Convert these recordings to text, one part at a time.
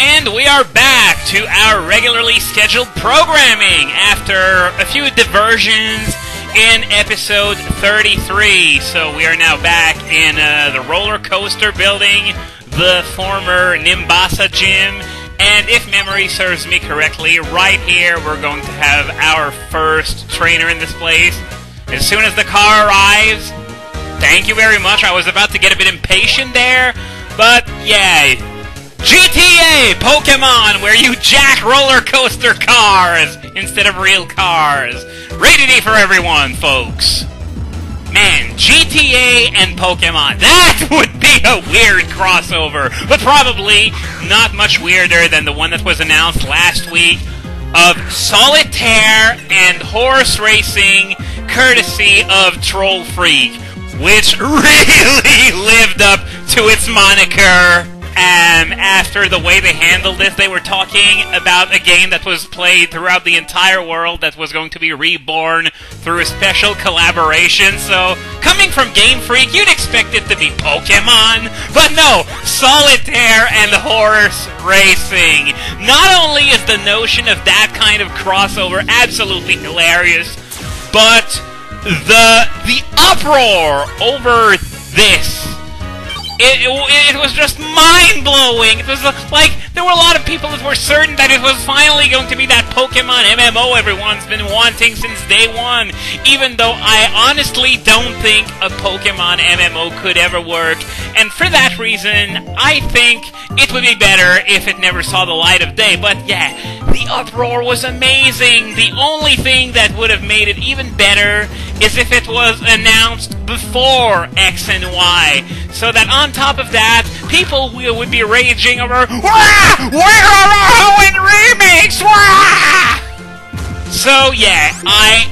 And we are back to our regularly scheduled programming after a few diversions in episode 33. So we are now back in the roller coaster building, the former Nimbasa gym, and if memory serves me correctly, right here we're going to have our first trainer in this place. As soon as the car arrives, thank you very much. I was about to get a bit impatient there, but yeah. GTA Pokémon, where you jack roller coaster cars instead of real cars. Rated E for everyone, folks. Man, GTA and Pokémon, that would be a weird crossover, but probably not much weirder than the one that was announced last week of Solitaire and horse racing, courtesy of Troll Freak, which really lived up to its moniker. After the way they handled this, they were talking about a game that was played throughout the entire world that was going to be reborn through a special collaboration. So, coming from Game Freak, you'd expect it to be Pokémon, but no, Solitaire and horse racing. Not only is the notion of that kind of crossover absolutely hilarious, but the uproar over this. It was just mind-blowing. It was like, there were a lot of people that were certain that it was finally going to be that Pokemon MMO everyone's been wanting since day one, even though I honestly don't think a Pokemon MMO could ever work, and for that reason, I think it would be better if it never saw the light of day. But yeah, the uproar was amazing. The only thing that would have made it even better is if it was announced before X and Y, so that on top of that, people would be raging over, "Wah! Where are our Hoenn remakes? Wah!" So yeah, I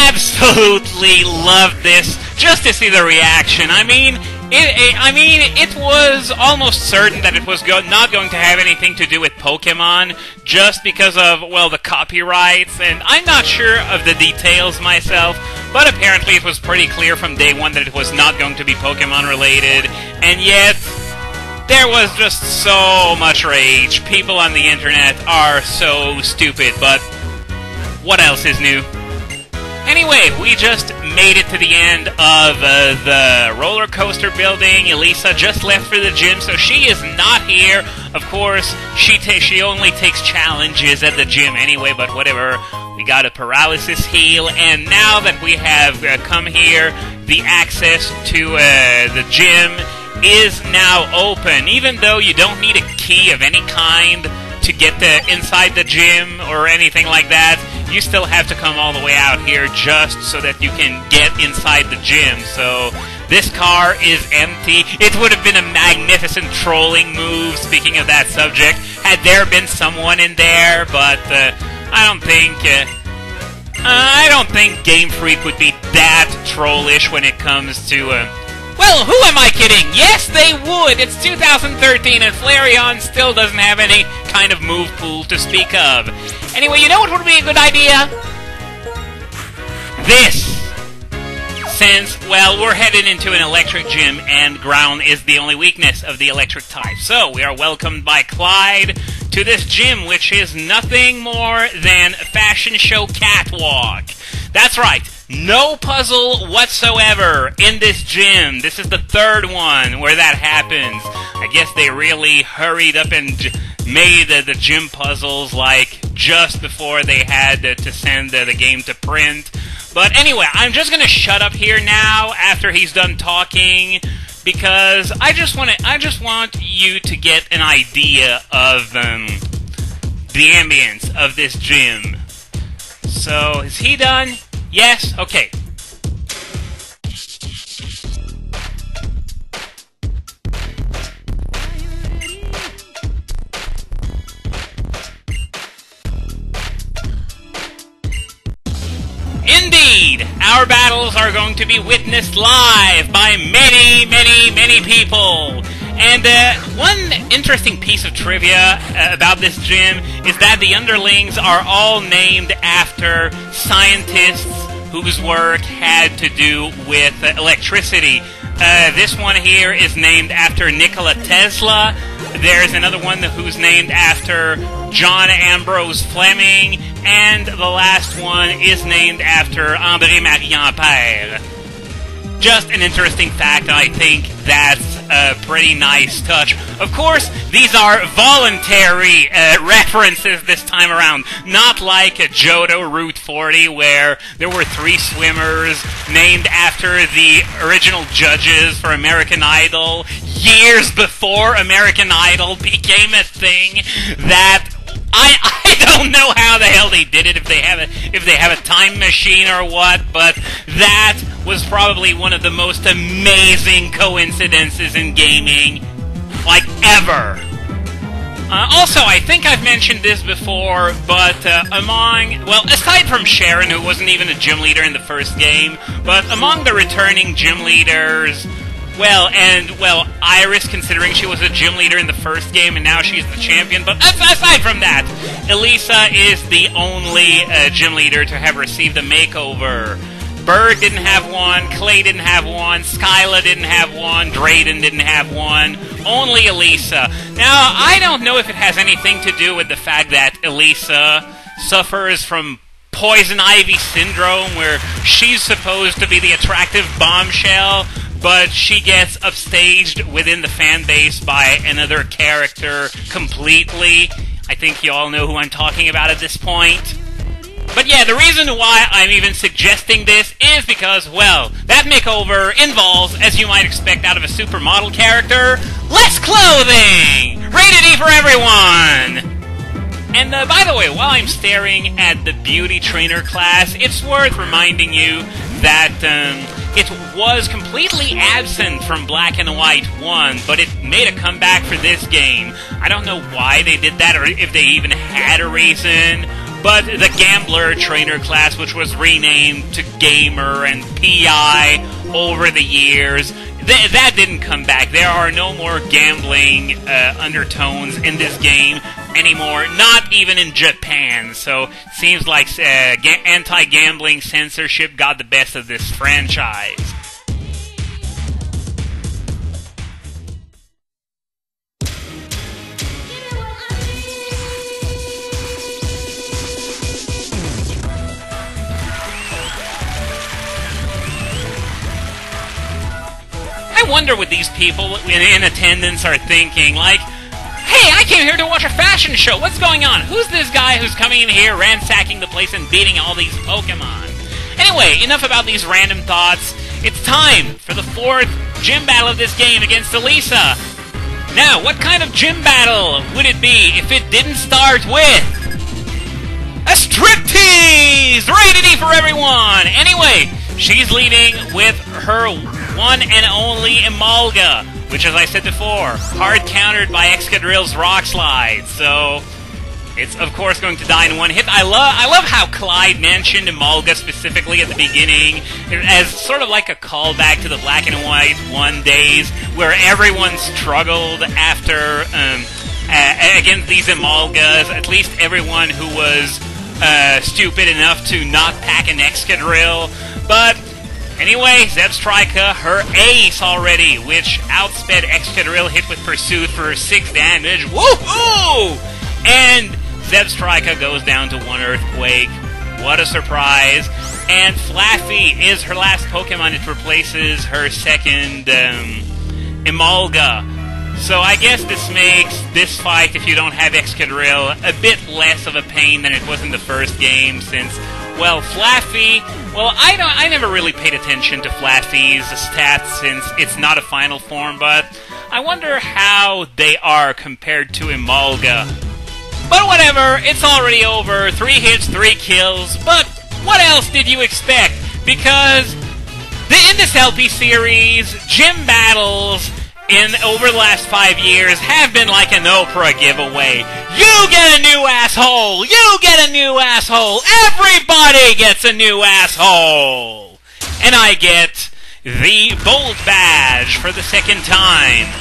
absolutely loved this, just to see the reaction. I mean, it was almost certain that it was not going to have anything to do with Pokemon, just because of, well, the copyrights, and I'm not sure of the details myself, but apparently it was pretty clear from day one that it was not going to be Pokemon related, and yet there was just so much rage. People on the internet are so stupid, but what else is new? Anyway, we just made it to the end of the roller coaster building. Elisa just left for the gym, so she is not here. Of course, she only takes challenges at the gym anyway, but whatever. We got a paralysis heal, and now that we have come here, the access to the gym is now open. Even though you don't need a key of any kind to get inside the gym or anything like that, you still have to come all the way out here just so that you can get inside the gym. So this car is empty. It would have been a magnificent trolling move, speaking of that subject, had there been someone in there, but I don't think Game Freak would be that trollish when it comes to well, who am I kidding? Yes, they would! It's 2013 and Flareon still doesn't have any kind of move pool to speak of. Anyway, you know what would be a good idea? This! Since, well, we're headed into an electric gym and ground is the only weakness of the electric type. So, we are welcomed by Clyde to this gym, which is nothing more than a fashion show catwalk. That's right. No puzzle whatsoever in this gym. This is the third one where that happens. I guess they really hurried up and made the gym puzzles like just before they had to send the game to print. But anyway, I'm just gonna shut up here now after he's done talking, because I just want you to get an idea of the ambience of this gym. So, is he done? Yes? Okay. Indeed! Our battles are going to be witnessed live by many, many, many people. And one interesting piece of trivia about this gym is that the underlings are all named after scientists whose work had to do with electricity. This one here is named after Nikola Tesla. There's another one who's named after John Ambrose Fleming, and the last one is named after André-Marie Ampère. Just an interesting fact, and I think that's a pretty nice touch. Of course, these are voluntary references this time around, not like a Johto Route 40 where there were 3 swimmers named after the original judges for American Idol years before American Idol became a thing. That I don't know how the hell they did it, if they have a time machine or what, but that was probably one of the most amazing coincidences in gaming, like, ever. Also, I think I've mentioned this before, but aside from Sharon, who wasn't even a gym leader in the first game, but among the returning gym leaders, Iris, considering she was a gym leader in the first game and now she's the champion, but aside from that, Elisa is the only gym leader to have received a makeover. Berg didn't have one, Clay didn't have one, Skyla didn't have one, Drayden didn't have one, only Elisa. Now, I don't know if it has anything to do with the fact that Elisa suffers from poison ivy syndrome, where she's supposed to be the attractive bombshell, but she gets upstaged within the fan base by another character completely. I think you all know who I'm talking about at this point. But yeah, the reason why I'm even suggesting this is because, well, that makeover involves, as you might expect out of a supermodel character, less clothing! Rated E for everyone! And by the way, while I'm staring at the beauty trainer class, it's worth reminding you that it was completely absent from Black and White 1, but it made a comeback for this game. I don't know why they did that, or if they even had a reason, but the Gambler trainer class, which was renamed to Gamer and PI over the years, that didn't come back. There are no more gambling undertones in this game anymore, not even in Japan. So, seems like anti-gambling censorship got the best of this franchise. I wonder what these people in attendance are thinking, like, hey, I came here to watch a fashion show, what's going on? Who's this guy who's coming in here, ransacking the place and beating all these Pokémon? Anyway, enough about these random thoughts. It's time for the 4th gym battle of this game against Elisa. Now, what kind of gym battle would it be if it didn't start with a striptease? Rated E for everyone! Anyway, she's leading with her one and only Emolga, which, as I said before, hard countered by Excadrill's Rock Slide, so it's of course going to die in one hit. I love how Clyde mentioned Emolga specifically at the beginning as sort of like a callback to the Black and White 1 days, where everyone struggled after against these Emolgas. At least everyone who was stupid enough to not pack an Excadrill, but anyway, Zebstrika, her ace already, which outsped Excadrill, hit with Pursuit for 6 damage. Woohoo! And Zebstrika goes down to 1 Earthquake. What a surprise. And Flaffy is her last Pokemon. It replaces her second Emolga. So I guess this makes this fight, if you don't have Excadrill, a bit less of a pain than it was in the first game, since, well, Flaffy, I never really paid attention to Flaffy's stats since it's not a final form, but I wonder how they are compared to Emolga. But whatever, it's already over. 3 hits, 3 kills, but what else did you expect? Because in this LP series, gym battles over the last 5 years have been like an Oprah giveaway. You get a new asshole! You get a new asshole! Everybody gets a new asshole! And I get the Bolt Badge for the 2nd time.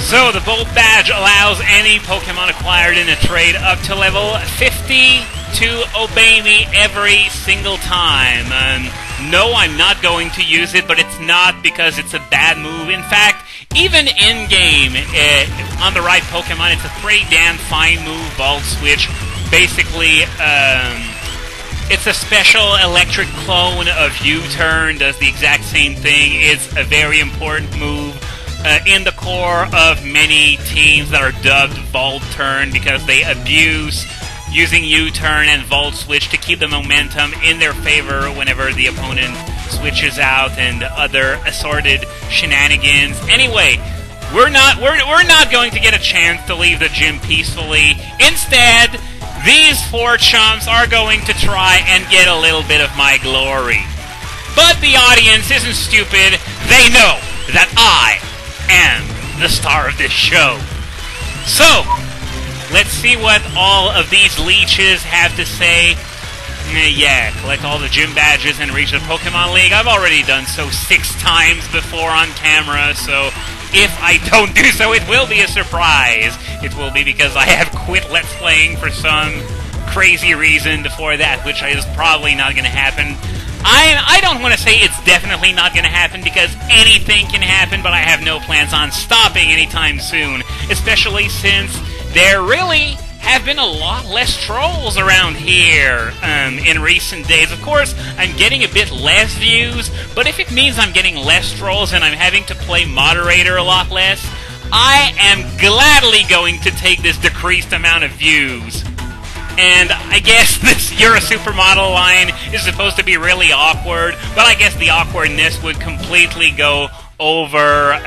So the Bolt Badge allows any Pokemon acquired in a trade up to level 50 to obey me every single time. No, I'm not going to use it, but it's not because it's a bad move. In fact, even in-game, on the right Pokemon, it's a pretty damn fine move, Volt Switch. Basically, it's a special electric clone of U-Turn, does the exact same thing. It's a very important move in the core of many teams that are dubbed Volt Turn because they abuse using U-Turn and Volt Switch to keep the momentum in their favor whenever the opponent switches out and other assorted shenanigans. Anyway, we're not going to get a chance to leave the gym peacefully. Instead, these four chumps are going to try and get a little bit of my glory. But the audience isn't stupid. They know that I am the star of this show. So, let's see what all of these leeches have to say. Yeah, collect all the gym badges and reach the Pokemon League. I've already done so 6 times before on camera, so if I don't do so, it will be a surprise. It will be because I have quit Let's Playing for some crazy reason before that, which is probably not going to happen. I don't want to say it's definitely not going to happen because anything can happen, but I have no plans on stopping anytime soon, especially since there really have been a lot less trolls around here in recent days. Of course, I'm getting a bit less views, but if it means I'm getting less trolls and I'm having to play moderator a lot less, I am gladly going to take this decreased amount of views. And I guess this "You're a Supermodel" line is supposed to be really awkward, but I guess the awkwardness would completely go over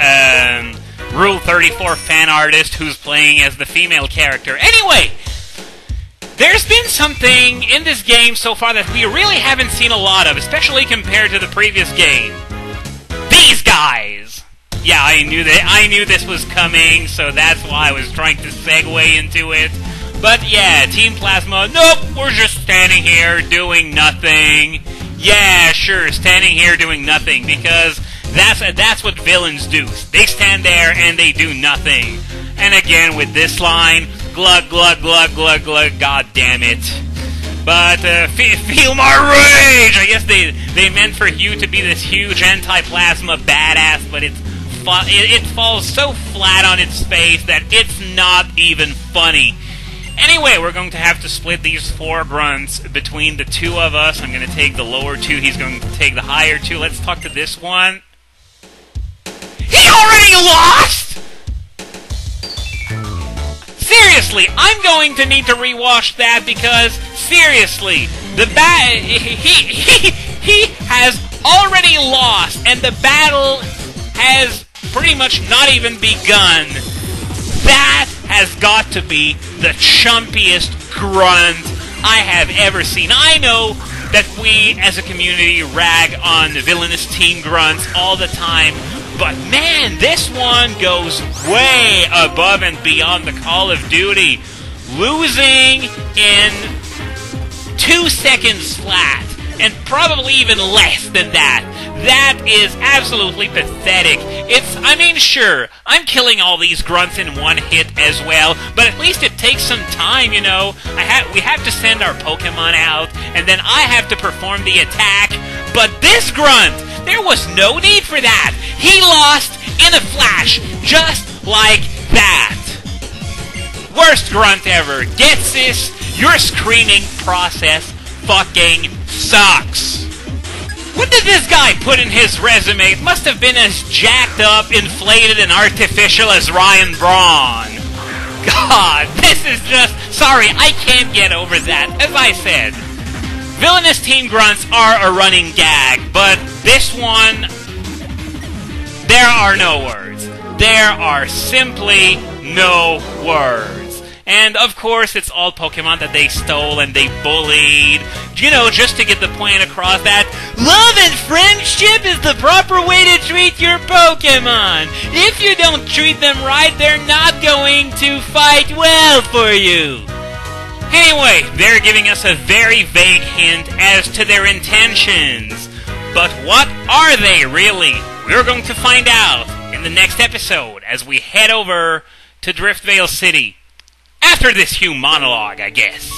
Rule 34 fan artist who's playing as the female character. Anyway, there's been something in this game so far that we really haven't seen a lot of, especially compared to the previous game. These guys! Yeah, I knew this was coming, so that's why I was trying to segue into it. But yeah, Team Plasma, nope, we're just standing here doing nothing. Yeah, sure, standing here doing nothing, because that's what villains do. They stand there and they do nothing. And again, with this line, glug, glug, glug, glug, glug, god damn it. But, feel my rage! I guess they meant for Hugh to be this huge anti-plasma badass, but it falls so flat on its face that it's not even funny. Anyway, we're going to have to split these 4 grunts between the 2 of us. I'm going to take the lower 2, he's going to take the higher 2. Let's talk to this one. He already lost?! Seriously, I'm going to need to rewatch that because, seriously, he has already lost, and the battle has pretty much not even begun. That has got to be the chumpiest grunt I have ever seen. I know that we, as a community, rag on the villainous team grunts all the time, but man, this one goes way above and beyond the Call of Duty. Losing in 2 seconds flat, and probably even less than that. That is absolutely pathetic. Sure, I'm killing all these grunts in one hit as well, but at least it takes some time, you know. We have to send our Pokemon out, and then I have to perform the attack. But this grunt, there was no need for that. He lost in a flash, just like that. Worst grunt ever. Gets this? Your screaming process fucking sucks. What did this guy put in his resume? It must have been as jacked up, inflated, and artificial as Ryan Braun. God, this is just... Sorry, I can't get over that. As I said, villainous team grunts are a running gag, but this one... There are no words. There are simply no words. And, of course, it's all Pokemon that they stole and they bullied, you know, just to get the point across that love and friendship is the proper way to treat your Pokemon. If you don't treat them right, they're not going to fight well for you. Anyway, they're giving us a very vague hint as to their intentions. But what are they, really? We're going to find out in the next episode as we head over to Driftvale City. After this Hugh monologue, I guess.